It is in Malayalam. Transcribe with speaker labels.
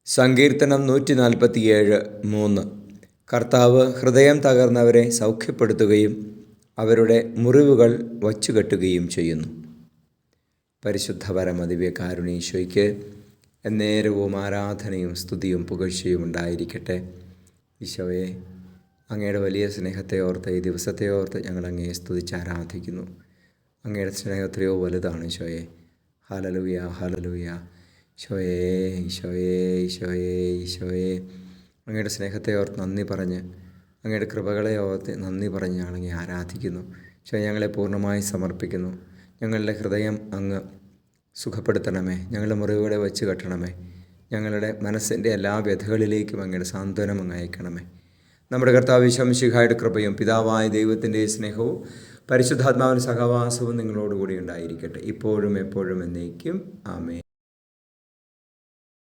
Speaker 1: സങ്കീർത്തനം 147:3. കർത്താവ് ഹൃദയം തകർന്നവരെ സൗഖ്യപ്പെടുത്തുകയും അവരുടെ മുറിവുകൾ വച്ചുകെട്ടുകയും ചെയ്യുന്നു. പരിശുദ്ധ പരമദിവ്യകാരുണീശോയ്ക്ക് എന്നേരവും ആരാധനയും സ്തുതിയും പുകഴ്ചയും ഉണ്ടായിരിക്കട്ടെ. ഈശോയെ, അങ്ങയുടെ വലിയ സ്നേഹത്തെ ഓർത്ത്, ഈ ദിവസത്തെ ഓർത്ത് ഞങ്ങൾ അങ്ങയെ സ്തുതിച്ച് ആരാധിക്കുന്നു. അങ്ങയുടെ സ്നേഹം എത്രയോ വലുതാണ് ഈശോയെ. Hallelujah, hallelujah. ഈശോയേ, ഈശോയേ, ഈശോയേ, ഈശോയേ, അങ്ങയുടെ സ്നേഹത്തെ ഓർത്ത് നന്ദി പറഞ്ഞ്, അങ്ങയുടെ കൃപകളെ ഓർത്ത് നന്ദി പറഞ്ഞ് ഞങ്ങളങ്ങെ ആരാധിക്കുന്നു. ഈശോയെ, ഞങ്ങളെ പൂർണ്ണമായി സമർപ്പിക്കുന്നു. ഞങ്ങളുടെ ഹൃദയം അങ്ങ് സുഖപ്പെടുത്തണമേ, ഞങ്ങളുടെ മുറിവുകളെ വെച്ച് കെട്ടണമേ. ഞങ്ങളുടെ മനസ്സിൻ്റെ എല്ലാ വ്യഥകളിലേക്കും അങ്ങയുടെ സാന്ത്വനം അങ്ങ് അയക്കണമേ. നമ്മുടെ കർത്താവ് ഈശോ മിശിഹായുടെ കൃപയും പിതാവായ ദൈവത്തിൻ്റെ സ്നേഹവും പരിശുദ്ധാത്മാവിൻ്റെ സഹവാസവും നിങ്ങളോടുകൂടി ഉണ്ടായിരിക്കട്ടെ, ഇപ്പോഴും എപ്പോഴും എന്നേക്കും. ആമേൻ.